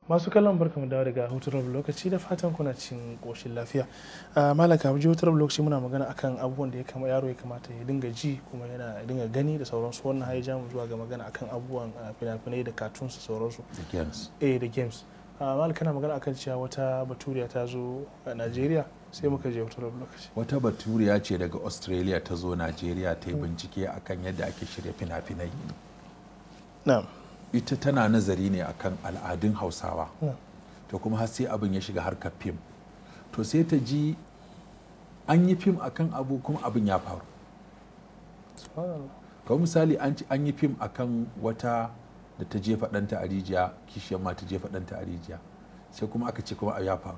Masu kallon barkamu dawo daga hutun lokaci da fatan kuna cin koshin lafiya. Malam kafin ji hutun lokaci muna magana akan abubuwan da yaro ya kamata ya dinga ji kuma ya dinga gani da sauransu. Wannan har ya ja mu zuwa ga magana akan abubuwan fina-finai da cartoons da sauransu. Da games. Da games. Malam kana magana akan cewa wata baturiya ta zo a Najeriya sai muka je hutun lokaci. Wata baturiya ce daga Australia ta zo Najeriya ta yi bincike akan yadda ake shirya fina-finai. Na'am. Ita tana nazari ne akan al'adun Hausawa. To kuma har sai abin ya shiga harkar fim. To sai ta ji an yi fim akan abu kuma abin ya faru. Kawai misali an yi fim akan wata da ta jefa ɗanta a rijiya, kishiyar ma ta jefa ɗanta a rijiya, sai kuma aka ce kuma ya faru.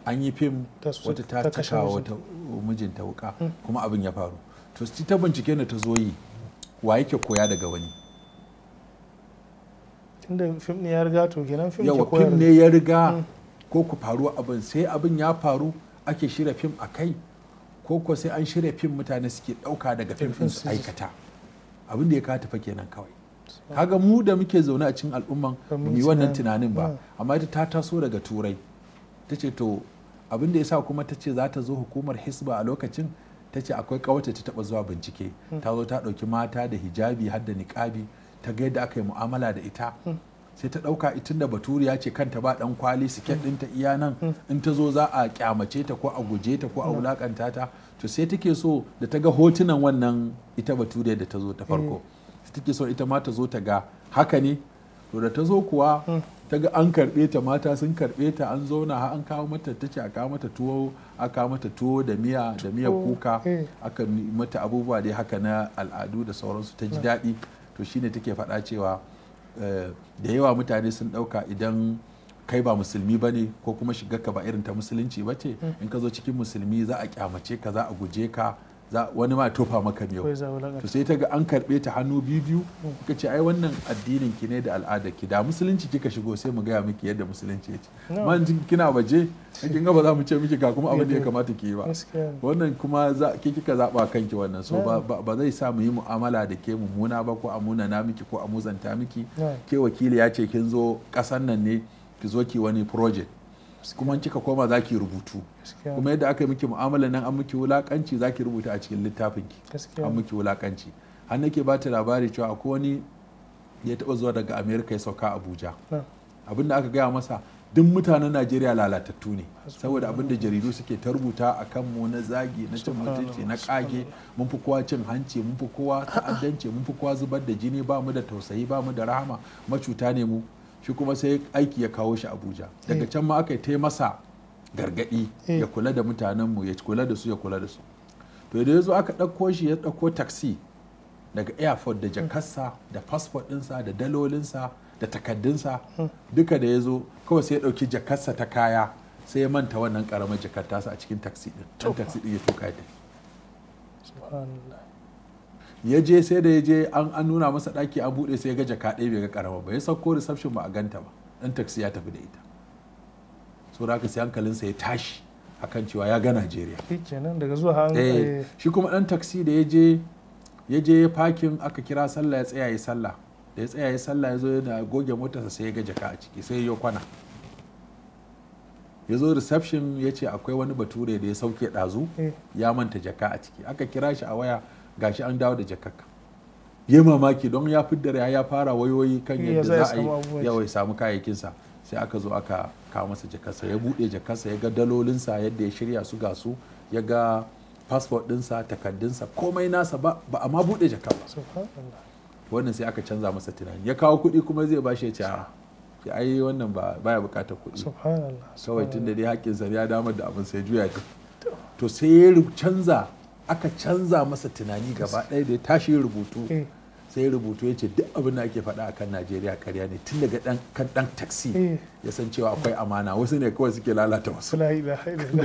An yi fim wata ta caka wata mijinta wuka kuma abin ya faru. To ta bincike ne ta zo yi, wa yake koya daga wani. Tunda fim ne ya riga to kenan fim ke koyar. Fim ne ya riga ko ku faru abin, sai abin ya faru ake shirya fim a kai, ko sai an shirya fim mutane suke ɗauka daga fim ɗin su aikata. Abin da ya kawo tafa kenan kawai. Kaga mu da muke zaune a cikin al'umman mu yi wannan tunanin ba, amma ita ta taso daga Turai. Ta ce to abin da ya sa kuma ta ce za ta zo hukumar Hisba a lokacin, ta ce akwai ƙawarta ta taɓa zuwa bincike, ta zo ta ɗauki mata da hijabi har da niƙabi, ta ga yadda aka yi mu'amala da ita, sai ta ɗauka itin da baturiya ce kanta ba ɗan kwali, siket ɗinta iya nan, in ta zo za a kyamace ta ko a guje ta ko a wulakanta ta. To sai take so da ta ga hotunan wannan ita baturiya da ta zo ta farko, take so ita ma ta zo ta ga haka ne. To da ta zo kuwa ta ga an karɓe ta, mata sun karɓe ta, an zauna har an kawo mata, ta ce a kawo mata tuwo da miya kuka, aka mata abubuwa dai haka na al'adu da sauransu, ta ji daɗi. To shine take faɗa cewa da yawa mutane sun ɗauka idan kai ba musulmi ba ne ko kuma shigarka ba irin ta musulunci ba ce, in ka zo cikin musulmi za a kyamace ka, za a guje ka, wani ma tofa maka miyau. To sai ta ga an karɓe ta hannu biyu, kuka ce ai wannan addinin ki ne da al'adar ki, da musulunci kika shigo sai mu gaya miki yadda musulunci ya ce. Man kina waje kin ga ba za mu ce miki ga kuma abin da ya kamata ki yi ba. Wannan kuma ke kika zaba kanki wannan, so ba zai sa mu yi mu'amala da ke mummuna ba ko a munana miki ko a muzanta miki. Ke wakili ya ce kin zo kasan nan ne ki zo ki wani project, kuma kika koma za ki rubutu, kuma yadda aka yi miki mu'amala nan an miki wulakanci za ki rubuta a cikin littafinki an miki wulakanci. Har nake ba ta labari cewa akwai wani ya taɓa zuwa daga Amerika ya sauka Abuja, abinda aka gaya masa duk mutanen Najeriya lalatattu ne, saboda abinda jaridu suke ta rubuta a kanmu na zagi, na cin mutunci, na kage, mun fi kowa cin hanci, mun fi kowa ta'addanci, mun fi kowa zubar da jini, ba mu da tausayi, ba mu da rahama, macuta ne mu. Shi kuma sai aiki ya kawo shi Abuja. Daga can ma aka yi masa gargadi ya kula da mutanenmu, ya kula da su, ya kula da su. To da ya zo aka ɗauko shi, ya ɗauko taxi daga airport da jakarsa da passport ɗinsa da dalolinsa da takaddunsa duka da ya zo kawai sai ya ɗauki jakarsa ta kaya, sai ya manta wannan ƙaramar jakar tasa a cikin taxi ɗin. Ɗan taxi ɗin ya tuka ya tafi. Ya je sai da ya je an nuna masa ɗaki an buɗe, sai ya ga jaka ɗaya bai ga ƙarama ba, ya sauko reception ba a ganta ba, ɗan taxi ya tafi da ita. So da haka sai hankalinsa ya tashi akan cewa ya ga Najeriya. Shi kuma ɗan taxi da ya je parking aka kira sallah, ya tsaya ya sallah, da ya tsaya ya sallah ya zo yana goge motarsa sai ya ga jaka a ciki, sai ya kwana. Ya zo reception ya ce akwai wani bature da ya sauke ɗazu ya manta jaka a ciki. Aka kira shi a waya, gashi an dawo da jakakka. Ya mamaki don ya fidda ya fara wayoyi kan yadda za a yi yawa ya samu kayayyakinsa. Sai aka zo aka kawo masa jakarsa, ya buɗe jakarsa, ya ga dalolinsa yadda ya shirya su ga su, ya ga passport ɗinsa, takaddunsa, komai nasa ba a ma buɗe jaka ba. Wannan sai aka canza masa tunani, ya kawo kuɗi kuma zai bashi, ya ce a ai wannan baya buƙatar kuɗi kawai tun da dai haƙƙinsa ya damar da abin sai juya ta. To sai ya aka canza masa tunani gaba ɗaya da ya tashi rubutu, sai ya rubutu ya ce duk abin da ake faɗa akan Najeriya ƙarya ne, tun daga kan ɗan taxi ya san cewa akwai amana, wasu ne kawai suke lalata wasu,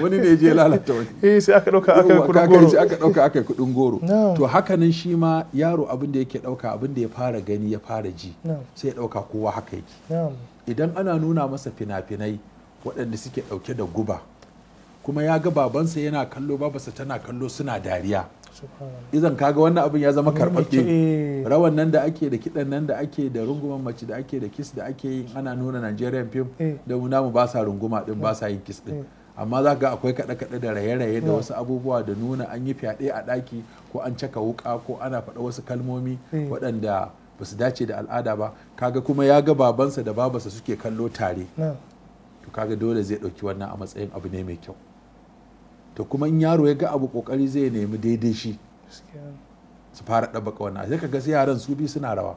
wani ne je lalata wani, sai aka ɗauka aka yi kuɗin goro. To hakanan shi ma yaro abin da yake ɗauka, abin da ya fara gani ya fara ji, sai ya ɗauka kowa haka yake. Idan ana nuna masa fina-finai waɗanda suke ɗauke da guba kuma ya ga babansa yana kallo babarsa tana kallo suna dariya. Idan kaga wannan abin ya zama karɓaɓɓe. Rawan nan da ake da kiɗan nan da ake da runguman mace da ake da kiss da ake yi ana nuna Nigerian film da mu namu ba sa runguma din ba sa yin kiss din. Amma za ga akwai kaɗe-kaɗe da raye-raye da wasu abubuwa da nuna an yi fyaɗe a ɗaki ko an caka wuƙa ko ana faɗa wasu kalmomi waɗanda ba su dace da al'ada ba. Kaga kuma ya ga babansa da babarsa suke kallo tare. To kaga dole zai ɗauki wannan a matsayin abu ne mai kyau. To kuma in yaro ya ga abu kokari zai nemi daidai shi su fara ɗabbaka wannan sai kaga sai yaran su bi suna rawa.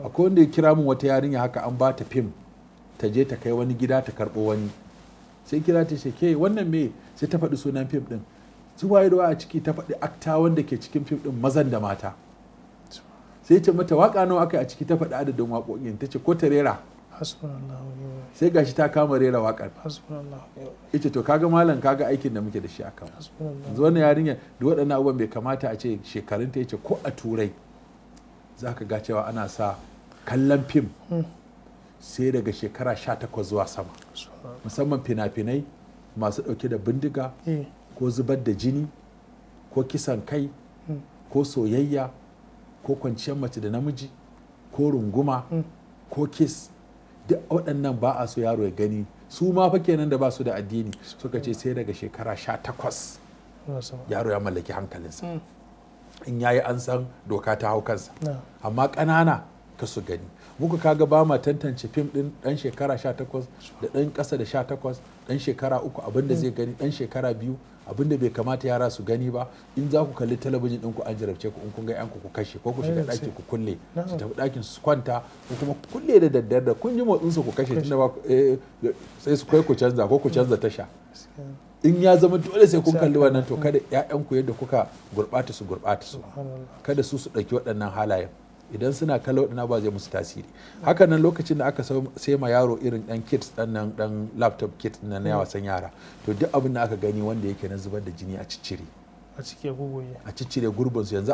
Akwai wanda ya kira min wata yarinya haka an ba ta fim ta je ta kai wani gida ta karɓo wani sai kira ta ce ke wannan me sai ta faɗi sunan fim ɗin su waye da a ciki ta faɗi akta wanda ke cikin fim ɗin mazan da mata sai ce mata waka nawa aka yi a ciki ta faɗi adadin waƙoƙin ta ce ko ta rera sai gashi ta kama rera waƙar ita to kaga malam kaga aikin da muke da shi akan yanzu wannan yarinya da waɗannan abubuwan bai kamata a ce shekarun ta yace ko a turai za ka ga cewa ana sa kallon fim sai daga shekara 18 zuwa sama musamman fina-finai masu ɗauke da bindiga ko zubar da jini ko kisan kai ko soyayya ko kwanciyar mace da namiji ko runguma ko kiss duk waɗannan ba a so yaro ya gani su ma fa kenan da ba su da addini suka ce sai daga shekara 18 yaro ya mallaki hankalinsa in yayi an san doka ta hau kansa amma ƙanana ka su gani muka kaga ba ma tantance fim din dan shekara 18 da dan ƙasa da 18 dan shekara 3 abinda zai gani dan shekara 2 abinda bai kamata yara su gani ba in za ku kalli talabijin ɗinku an jarabce ku in kun ga yanku ku kashe ko ku shiga ɗaki ku kulle su tafi ɗakin su kwanta ko kuma kulle da daddare da kun ji motsin su ku kashe tunda ba sai su kai ku canza ko ku canza tasha in ya zama dole sai kun kalli wannan to kada ƴaƴanku yadda kuka gurɓata su kada su ɗauki waɗannan halayen idan suna kallo waɗannan ba zai musu tasiri haka nan lokacin da aka sai ma yaro irin ɗan kit ɗan laptop kit na wasan yara to duk abin da aka gani wanda yake na zubar da jini a ciccire a ciccire gurbin su yanzu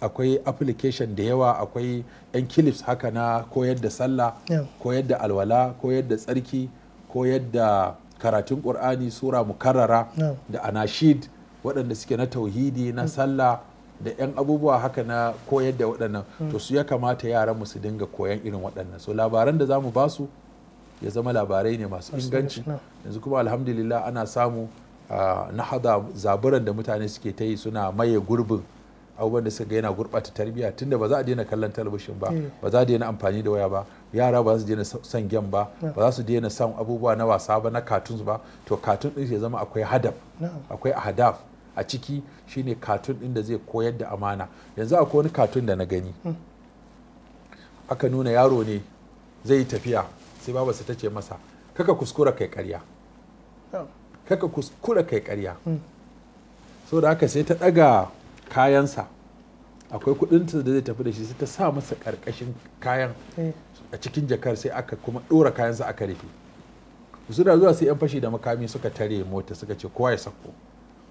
akwai application da yawa akwai yan clips haka na koyar da sallah koyar da alwala koyar da tsarki koyar da karatun qur'ani sura mukarrara da anashid waɗanda suke na tauhidi na sallah da 'yan abubuwa haka na koyar da waɗannan to su ya kamata yaran mu su dinga koyan irin waɗannan so labaran da zamu basu ya zama labarai ne masu inganci yanzu kuma alhamdulillah ana samu na hada zaburan da mutane suke ta yi suna maye gurbin abubuwan da suka ga yana gurɓata tarbiyya tunda ba za a daina kallon talabishin ba ba za a daina amfani da waya ba yara ba za su daina son gem ba ba za su daina son abubuwa na wasa ba na cartoons ba to cartoon din ya zama akwai hadaf akwai ahdaf a ciki shine cartoon din da zai koyar da amana yanzu akwai wani cartoon da na gani aka nuna yaro ne zai yi tafiya sai babarsa ta ce masa kaka kuskura kai karya kaka kuskura kai karya so da haka sai ta daga kayansa akwai kudinta da zai tafi da shi sai ta sa masa karkashin kayan a cikin jakar sai aka kuma dora kayansa aka rufe su da zuwa sai yan fashi da makami suka tare mota suka ce kowa ya sako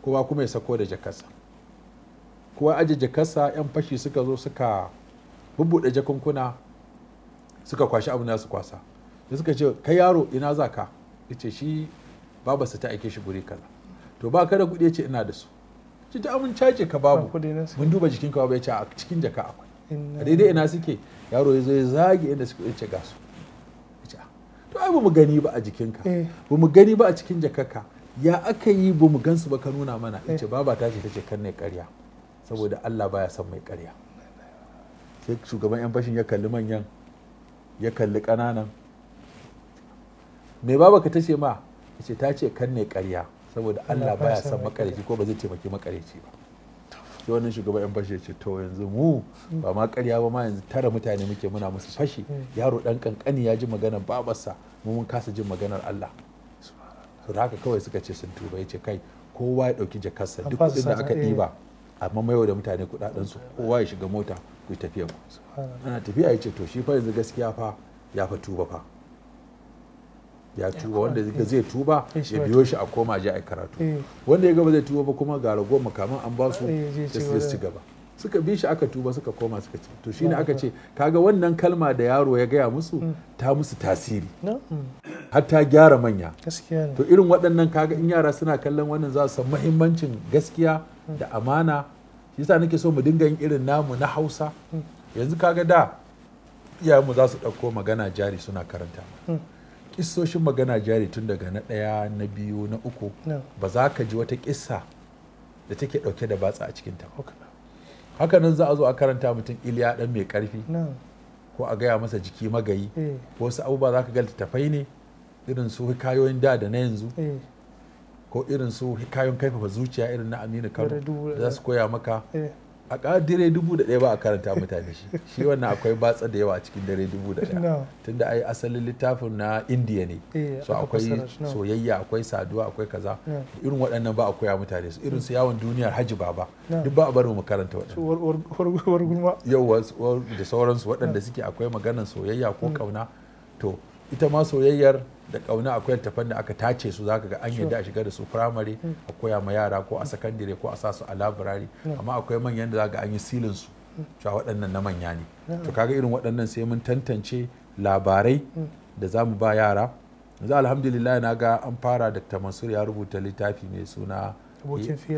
kowa kuma ya sako da jakarsa kowa aje jakarsa yan fashi suka zo suka bubbuɗe jakunkuna suka kwashi abin da su kwasa da suka ce kai yaro ina za ka yace shi babarsa ta aike shi guri kaza to ba ka da kuɗi yace ina da su ci ta amin caje ka babu mun duba jikin ka babu yace a cikin jaka akwai a daidai ina suke yaro ya zo ya zage inda suka yace ga su yace to ai ba mu gani ba a jikinka ba mu gani ba a cikin jakarka ya aka yi ba mu gansu ba ka nuna mana yace baba ta ce tace kan ne ƙarya saboda Allah baya son mai ƙarya sai shugaban yan fashin ya kalli manyan ya kalli ƙananan me baba ka tace ma yace ta ce kan ne ƙarya saboda Allah baya son makareci ko ba zai taimaki makareci ba sai wannan shugaban yan fashi ce to yanzu mu ba ma ƙarya ba ma yanzu tara mutane muke muna musu fashi yaro dan kankani ya ji maganar babarsa mu mun kasa jin maganar Allah to da haka kawai suka ce sun tuba yace kai kowa ya dauki jakarsa duk kudin da aka ɗiba amma maiwa da mutane kudaden su kowa ya shiga mota ku tafiya ku ana tafiya yace to shi fa yanzu gaskiya fa ya fa tuba fa ya tuba wanda zai tuba ya biyo shi a koma je a karatu wanda ya gaba zai tuba ba kuma ga ragowar makaman an ba su da su ci gaba suka bi shi aka tuba suka koma suka ce to shine aka ce kaga wannan kalma da yaro ya gaya musu ta musu tasiri har ta gyara manya. To irin waɗannan kaga in yara suna kallon wannan za su san muhimmancin gaskiya da amana. Yasa nake so mu dinga yin irin namu na Hausa. Yanzu kaga da iyayenmu za su ɗauko magana jari suna karanta. Kissoshin magana jari tun daga na ɗaya na biyu na uku ba za ka ji wata kissa da take ɗauke da batsa a cikinta. Haka nan za a zo a karanta mutum Iliya ɗan mai ƙarfi ko a gaya masa jiki magayi ko wasu abubuwa za ka ga littattafai ne irin su hikayoyin da na yanzu ko irin su hikayoyin kaifafa zuciya irin na Aminu Kano da za su koya maka a dare 1001 ba a karanta mutane shi wannan akwai batsa da yawa a cikin dare 1001 tunda ai asalin littafin na Indiya ne so akwai soyayya akwai saduwa akwai kaza irin waɗannan ba a koya mutane su irin su yawon duniyar Hajji Baba duk ba a bar mu karanta waɗannan yawa da sauransu waɗanda suke akwai maganar soyayya ko kauna. To ita ma soyayyar da kauna akwai littafan da aka tace su zaka ga an yadda a shiga da su firamare a koya ma yara ko a sakandire ko a sa su a labirari amma akwai manyan da zaka an yi silin su cewa waɗannan na manya ne. To kaga irin waɗannan sai mun tantance labarai da za mu ba yara. Yanzu alhamdulillah na ga an fara Dr. Mansur ya rubuta littafi mai suna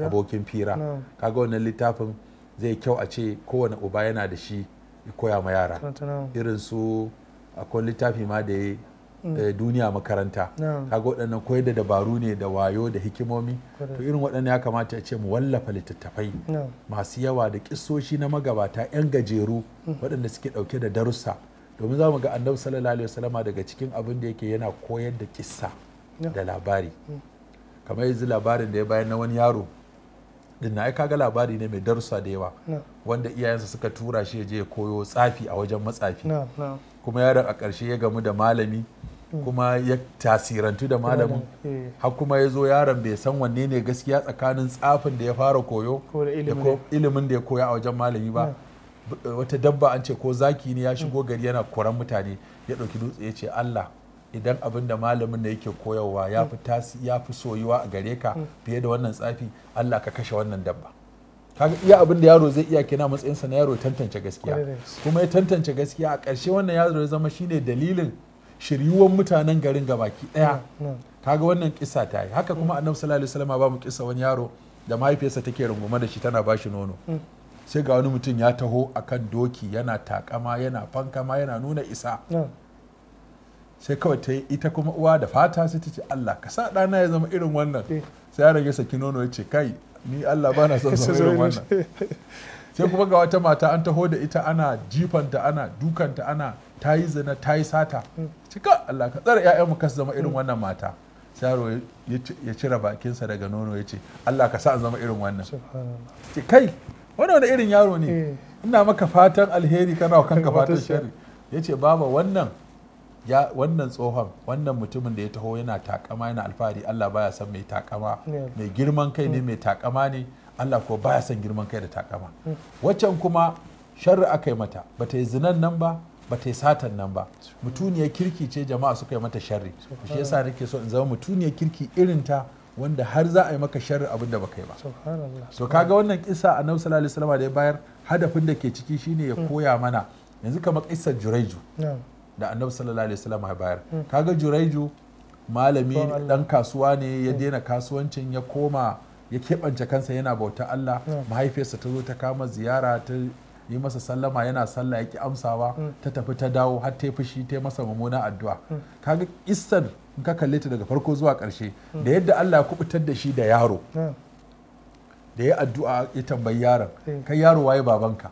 Abokin Fira. Kaga wannan littafin zai kyau a ce kowane uba yana da shi ya koya ma yara. Irin su akwai littafi ma da ya duniya makaranta kaga waɗannan koyar da dabaru ne da wayo da hikimomi. To irin waɗannan ya kamata a ce mu wallafa littattafai masu yawa da kissoshi na magabata 'yan gajeru waɗanda suke ɗauke da darussa domin za mu ga Annabi sallallahu alaihi wasallama daga cikin abin da yake yana koyar da kissa da labari kamar yanzu labarin da ya bayar na wani yaro din na kaga labari ne mai darussa da yawa wanda iyayensa suka tura shi ya je ya koyo tsafi a wajen matsafi kuma yaron a ƙarshe ya gamu da malami kuma ya tasirantu da malamin har kuma ya zo yaron bai san wanne ne gaskiya tsakanin tsafin da ya fara koyo da ilimin da ya koya a wajen malami ba. Wata dabba an ce ko zaki ne ya shigo gari yana koran mutane ya ɗauki dutse ya ce Allah idan abin da malamin da yake koyarwa ya fi soyuwa a gare ka fiye da wannan tsafi Allah ka kashe wannan dabba. Kaga iya abin da yaro zai iya kina matsayinsa na yaro tantance gaskiya kuma ya tantance gaskiya a ƙarshe wannan yaro ya zama shine dalilin shiryuwan mutanen garin gabaki daya. Kaga wannan kissa ta yi haka kuma Annabi sallallahu alaihi wasallam ba mu kissa wani yaro da mahaifiyarsa take rungume da shi tana bashi nono sai ga wani mutum ya taho akan doki yana takama yana fankama yana nuna isa sai kawai ta yi ita kuma uwa da fata sai ta ce Allah ka sa ɗana ya zama irin wannan sai yaron ya saki nono ya ce kai ni Allah ba na son zama irin wannan sai kuma ga wata mata an taho da ita ana jifanta ana dukanta ana ta yi zina ta yi sata cika Allah ka tsara ƴaƴanmu ka zama irin wannan mata sai yaro ya cire bakinsa daga nono ya ce Allah ka sa an zama irin wannan ce kai wannan wani irin yaro ne ina maka fatan alheri kana wa kanka fatan sharri ya ce baba wannan tsohon wannan mutumin da ya taho yana takama yana alfahari Allah baya son mai takama mai girman kai ne mai takama ne Allah ko baya son girman kai da takama. Waccan kuma sharri aka yi mata bata yi zinan nan ba bata yi satan nan ba mutuniyar kirki ce jama'a suka yi mata sharri shi yasa nake so in zama mutuniyar kirki irin ta wanda har za a yi maka sharri abin da baka yi ba. So kaga wannan kissa Annabi sallallahu alaihi wasallam da ya bayar hadafin da ke ciki shine ya koya mana yanzu kamar kissar Juraiju da Annabi sallallahu alaihi wasallam ya bayar kaga Juraiju malami dan kasuwa ne ya daina kasuwancin ya koma ya keɓance kansa yana bauta Allah mahaifiyarsa ta zo ta kama ziyara ta yi masa sallama yana sallah ya ki amsawa ta tafi ta dawo har ta fushi ta masa mummuna addu'a kaga issan in ka kalle ta daga farko zuwa ƙarshe da yadda Allah ya kubutar da shi da yaro da ya addu'a ya tambayi yaron kai yaro waye babanka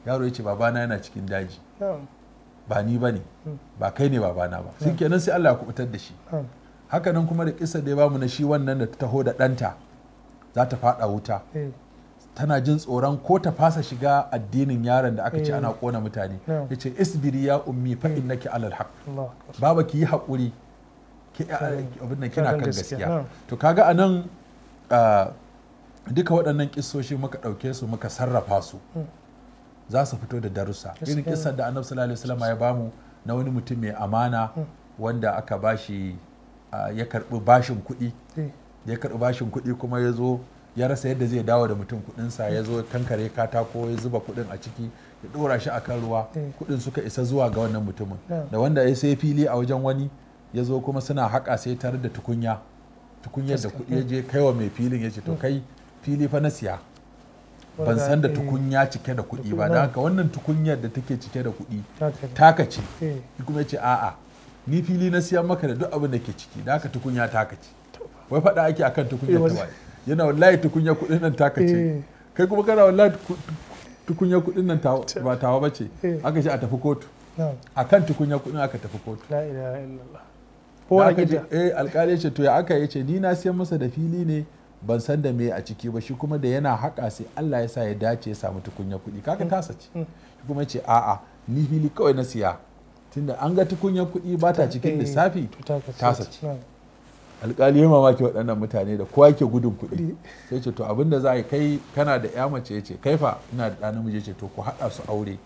yaro ya ce babana yana cikin daji ba ni ba ne ba kai ne babana ba shi kenan sai Allah ya kubutar da shi haka nan kuma da kissa da ya bamu na shi wannan da ta taho da ɗanta za ta faɗa wuta tana jin tsoron ko ta fasa shiga addinin yaron da aka ce ana kona mutane ya ce isbiri ya ummi fa innaki alal haq baba ki yi haƙuri abin kina kan gaskiya. To kaga anan duka waɗannan kissoshi muka ɗauke su muka sarrafa su za su fito da darussa irin kissar da Annabi sallallahu alaihi wasallam ya bamu na wani mutum mai amana wanda aka bashi ya karɓi bashin kuɗi kuma ya zo ya rasa yadda zai dawo da mutum kudinsa, ya zo kankare katako ya zuba kudin a ciki ya dora shi akan ruwa, kudin suka isa zuwa ga wannan mutumin. Da wanda ya sai fili a wajen wani ya zo kuma suna haƙa sai tare da tukunyar da kudi ya je kai wa mai filin ya ce to kai fili fa na siya, ban san da tukunya cike da kudi ba, da haka wannan tukunyar da take cike da kudi taka ce. Kuma ya ce a'a ni fili na siyan maka da duk abin da ke ciki, da haka tukunya taka ce. Wai faɗa ake akan tukunyar ta bai, yana wallahi tukunya kudin nan taka ce, kai kuma kana wallahi tukunya kudin nan ba tawa bace. Aka ce a tafi kotu, akan tukunya kudin aka tafi kotu. La ilaha illallah. Ko aka ce alƙali ce to ya aka yace ni na siyan masa da fili ne ban san da me a ciki ba, shi kuma da yana haƙa sai Allah ya sa ya dace ya samu tukunya kudi, kaga tasa ce. Shi kuma ce a'a ni fili kawai na siya, tunda an ga tukunya kudi ba ta cikin lissafi tasa ce. Alƙali ya mamaki waɗannan mutane da kowa ke gudun kuɗi, sai ce to abinda za a yi, kai kana da ya mace, ya ce kai fa ina da ɗan namiji, ya ce to ku haɗa su aure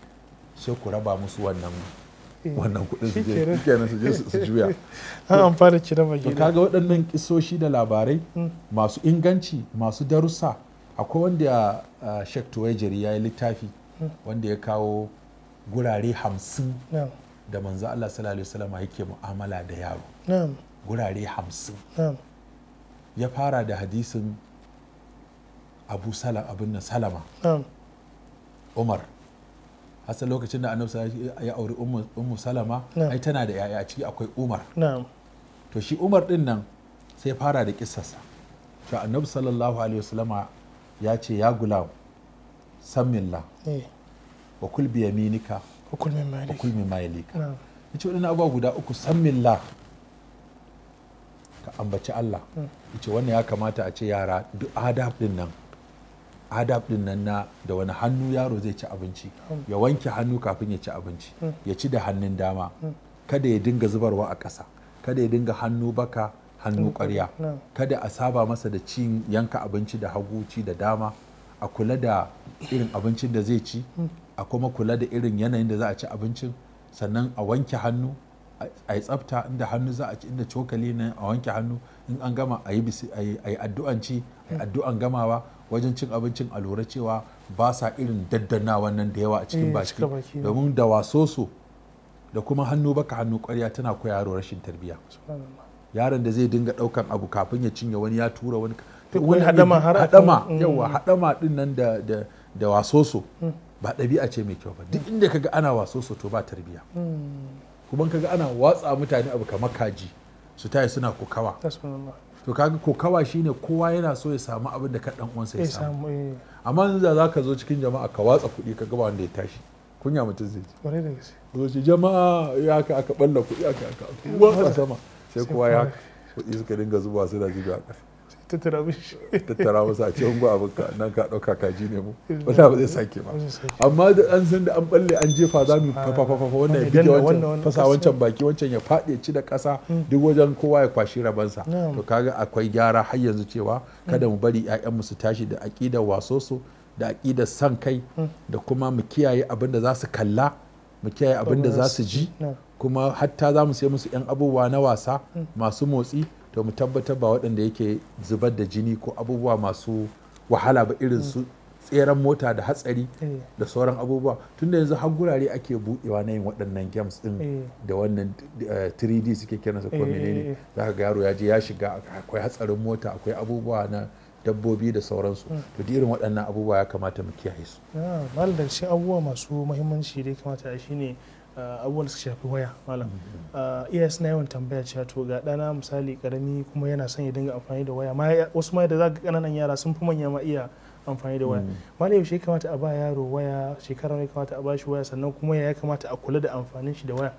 sai ku raba musu wannan kuɗin su je su juya. An amfana ki raba gida. To kaga waɗannan kisoshi da labarai masu inganci masu darussa. Akwai wanda Sheikh Tuwaijiri ya yi littafi wanda ya kawo gurare 50 da manzo Allah sallallahu alaihi wasallam yake mu'amala da yaro. Gurare 50. Ya fara da hadisin Abu Salama Umar, hasa lokacin da annabi ya auri ummu Salama, ai tana da yaya a ciki akwai Umar. To shi Umar din nan sai fara da kissarsa, to annabi sallallahu alaihi wasallama ya ce ya gulam sammillah wa kul bi yaminika wa kul mimma yalika. Yace wadannan abubuwa guda uku, sammillah ka ambaci Allah. Yace wannan ya kamata a ce yara duk adab din nan na da wani hannu yaro zai ci abinci, ya wanke hannu kafin ya ci abinci, ya ci da hannun dama, kada ya dinga zubarwa a ƙasa, kada ya dinga hannu baka hannu ƙwarya, kada a saba masa da cin yanka abinci da hagu, ci da dama, a kula da irin abincin da zai ci, a kuma kula da irin yanayin da za a ci abincin, sannan a wanke hannu, a yi tsafta inda hannu za a ci, inda cokali ne a wanke hannu, in an gama a yi addu'an ci, addu'an gamawa, wajen cin abincin a lura cewa ba sa irin daddana wannan da yawa a cikin baki, domin da wasoso da kuma hannu baka hannu ƙwarya tana koya yaro rashin tarbiyya. Yaron da zai dinga ɗaukan abu kafin ya cinye wani ya tura wani haɗama din nan da wasoso ba ɗabi'a ce mai kyau ba. Duk inda kaga ana wasoso to ba tarbiyya. Kuma kaga ana watsa mutane abu kamar kaji su tayi suna kokawa. To kaga kokawa shine kowa yana so ya samu abin da ka dan uwansa ya samu. Amma yanzu za ka zo cikin jama'a ka watsa kuɗi ka ga wanda ya tashi, kunya mutum zai ji. Zo ce jama'a ya aka balla kuɗi aka watsa sama, sai kowa ya kuɗi suka dinga zuba suna zuba a ƙasa. Tattara masa a ce ungo abin ka nan ka ɗauka kaji ne mu, wanda ba zai sake ba. Amma da an san da an balle an jefa za mu fafafafa wannan ya bige wancan, fasa wancan baki, wancan ya faɗi ya ci da ƙasa, duk wajen kowa ya kwashi rabansa. To kaga akwai gyara har yanzu cewa kada mu bari 'ya'yanmu su tashi da aƙidar wasoso da aƙidar san kai, da kuma mu kiyaye abin da za su kalla, mu kiyaye abin da za su ji, kuma hatta za mu sai musu 'yan abubuwa na wasa masu motsi, to mu tabbatar ba waɗanda yake zubar da jini ko abubuwa masu wahala ba, irin su tseren mota da hatsari da sauran abubuwa. Tunda yanzu har gurare ake buɗewa na yin waɗannan games ɗin da wannan 3D suke kiransa ko menene, za ka ga yaro ya je ya shiga, akwai hatsarin mota, akwai abubuwa na dabbobi da sauransu. To da irin waɗannan abubuwa ya kamata mu kiyaye su. Malam, da shi abubuwa masu muhimmanci da ya kamata a shi ne abubuwan da suka shafi waya. Malam, iyaye suna yawan tambaya cewa to ga ɗana misali karami kuma yana son ya dinga amfani da waya, wasu ma da za ga ƙananan yara sun fi manya ma iya amfani da waya. Malam, yaushe ya kamata a ba yaro waya, shekara ne kamata a ba shi waya, sannan kuma ya kamata a kula da amfanin shi da waya?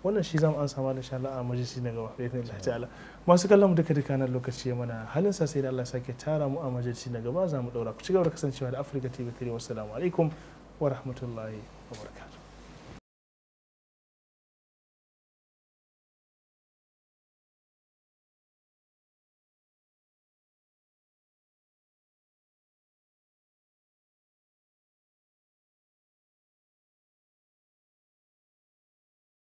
Wannan shi zamu an samu da insha Allah a majalisi na gaba, bai Allah ta'ala. Masu kallon mu duka nan lokaci mana halin sa, sai da Allah sake tara mu a majalisi na gaba, za mu daura. Ku ci gaba da kasancewa da Africa TV 3. Wassalamu alaikum wa rahmatullahi wa barakatuh.